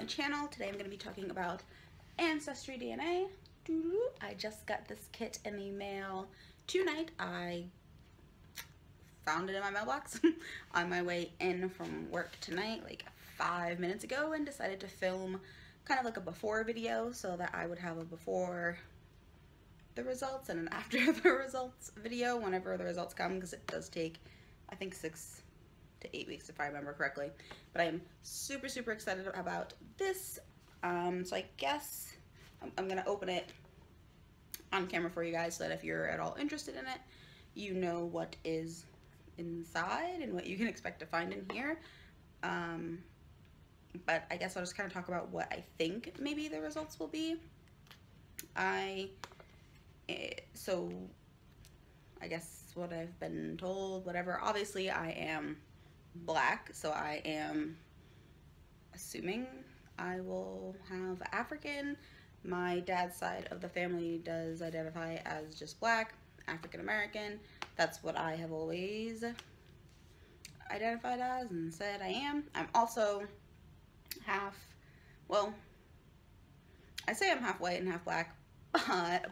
my channel. Today I'm going to be talking about Ancestry DNA. I just got this kit in the mail tonight. I found it in my mailbox on my way in from work tonight, like 5 minutes ago, and decided to film kind of like a before video so that I would have a before the results and an after the results video whenever the results come, because it does take, I think, 6 to 8 weeks if I remember correctly. But I am super excited about this. So I guess I'm gonna open it on camera for you guys so that if you're at all interested in it, you know what is inside and what you can expect to find in here. But I guess I'll just kind of talk about what I think maybe the results will be. So I guess what I've been told, whatever, obviously I am Black, so I am assuming I will have African. My dad's side of the family does identify as just Black, African American. That's what I have always identified as and said I am. I'm also half, well, I say I'm half white and half Black, but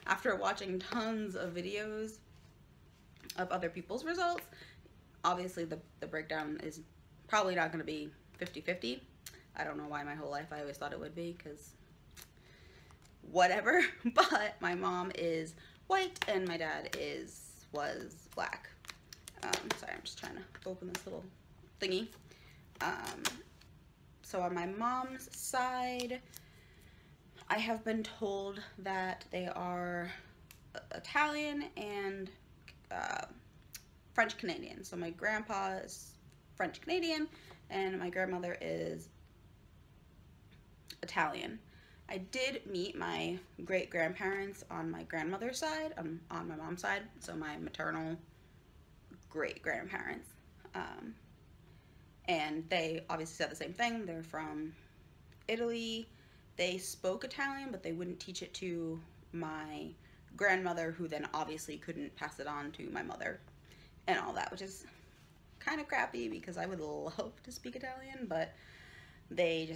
after watching tons of videos of other people's results, obviously the breakdown is probably not going to be 50-50. I don't know why my whole life I always thought it would be, because whatever. But my mom is white and my dad was Black. Sorry, I'm just trying to open this little thingy. So on my mom's side, I have been told that they are Italian and French Canadian. So my grandpa is French Canadian and my grandmother is Italian. I did meet my great grandparents on my grandmother's side, on my mom's side, so my maternal great grandparents. And they obviously said the same thing. They're from Italy. They spoke Italian, but they wouldn't teach it to my grandmother, who then obviously couldn't pass it on to my mother and all that, which is kind of crappy because I would love to speak Italian, but they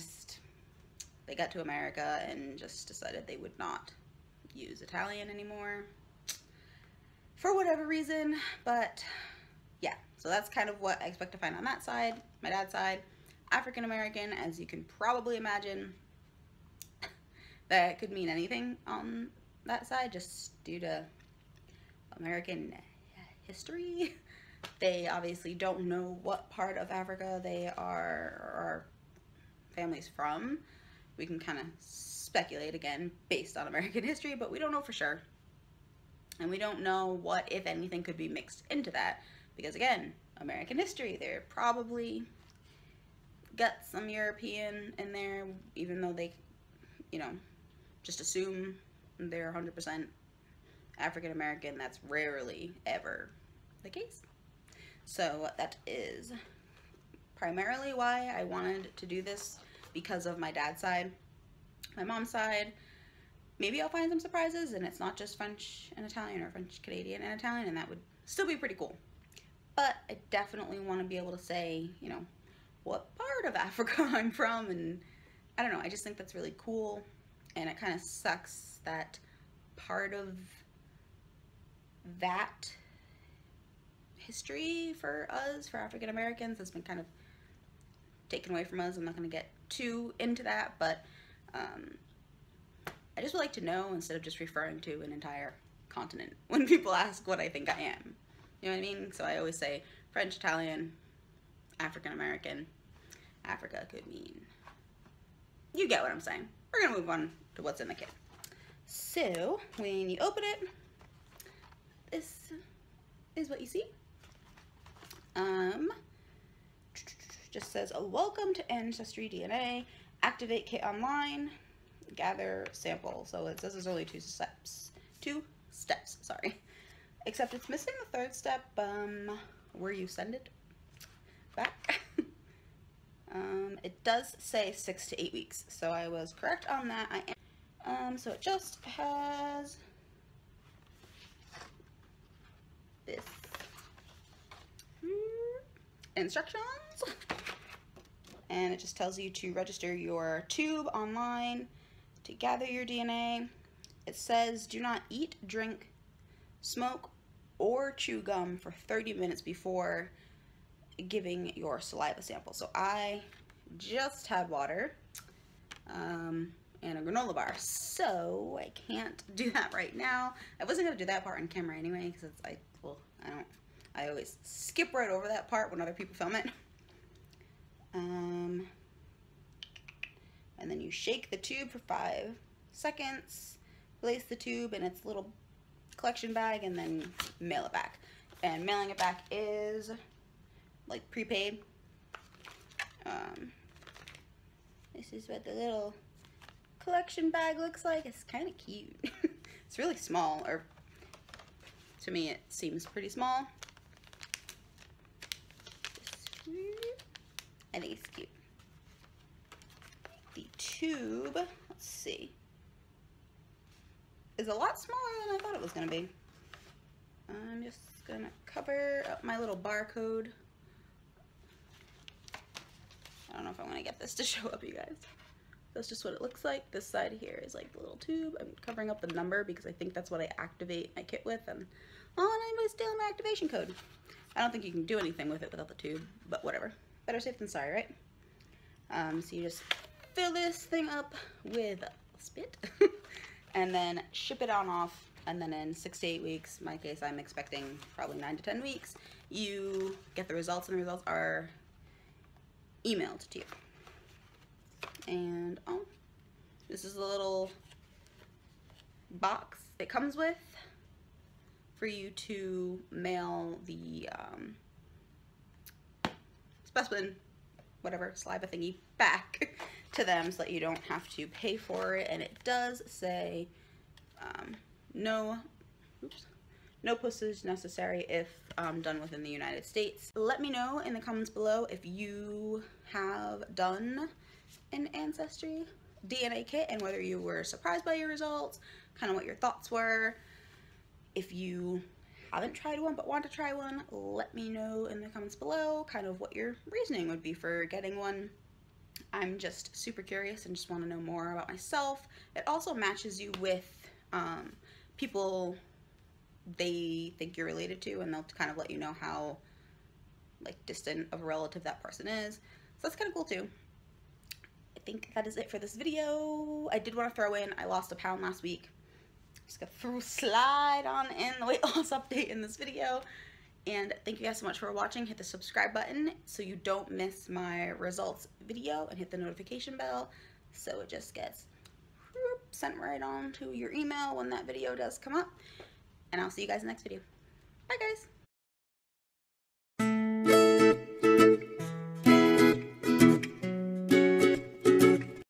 got to America and just decided they would not use Italian anymore for whatever reason. But yeah, so that's kind of what I expect to find on that side. My dad's side, African American, as you can probably imagine. That could mean anything on that side, just due to American history. They obviously don't know what part of Africa they are, or families from. We can kind of speculate again based on American history, but we don't know for sure. And we don't know what, if anything, could be mixed into that. Because again, American history, they're probably got some European in there, even though they, you know, just assume they're 100% African American. That's rarely ever the case. So that is primarily why I wanted to do this, because of my dad's side. My mom's side, maybe I'll find some surprises and it's not just French and Italian, or French Canadian and Italian, and that would still be pretty cool. But I definitely want to be able to say, you know, what part of Africa I'm from, and I don't know, I just think that's really cool. And it kind of sucks that part of that history for us, for African Americans, has been kind of taken away from us. I'm not going to get too into that, but I just would like to know, instead of just referring to an entire continent when people ask what I think I am. You know what I mean? So I always say French, Italian, African American. Africa could mean, you get what I'm saying. We're gonna move on to what's in the kit. So when you open it, this is what you see. Just says, welcome to Ancestry DNA. Activate kit online. Gather sample. So it says there's only two steps, sorry. Except it's missing the third step, where you send it back. It does say 6 to 8 weeks, so I was correct on that. So it just has this instructions. and it just tells you to register your tube online to gather your DNA. It says do not eat, drink, smoke, or chew gum for 30 minutes before giving your saliva sample. So I just had water and a granola bar, so I can't do that right now. I wasn't gonna do that part on camera anyway, because I always skip right over that part when other people film it. And then you shake the tube for 5 seconds, place the tube in its little collection bag, and then mail it back. And mailing it back is like prepaid. This is what the little collection bag looks like. It's kind of cute. It's really small, or to me it seems pretty small. I think it's cute. The tube, let's see, is a lot smaller than I thought it was going to be. I'm just going to cover up my little barcode. I don't know if I want to get this to show up, you guys. That's just what it looks like. This side here is like the little tube. I'm covering up the number because I think that's what I activate my kit with. And anybody's stealing my activation code. I don't think you can do anything with it without the tube, but whatever. Better safe than sorry, right? So you just fill this thing up with spit and then ship it on off. And then in 6 to 8 weeks, in my case, I'm expecting probably 9 to 10 weeks, you get the results, and the results are emailed to you. And this is the little box it comes with for you to mail the specimen, whatever, saliva thingy, back to them so that you don't have to pay for it. And it does say no postage necessary if done within the United States. Let me know in the comments below if you have done an Ancestry DNA kit and whether you were surprised by your results, kind of what your thoughts were. If you haven't tried one but want to try one, let me know in the comments below kind of what your reasoning would be for getting one. I'm just super curious and just want to know more about myself. It also matches you with people they think you're related to, and they'll kind of let you know how like distant of a relative that person is. So that's kind of cool too. I think that is it for this video. I did want to throw in, I lost 1 pound last week. Just gonna slide on in the weight loss update in this video. And thank you guys so much for watching. Hit the subscribe button so you don't miss my results video, and hit the notification bell so it just gets sent right on to your email when that video does come up. And I'll see you guys in the next video. Bye guys.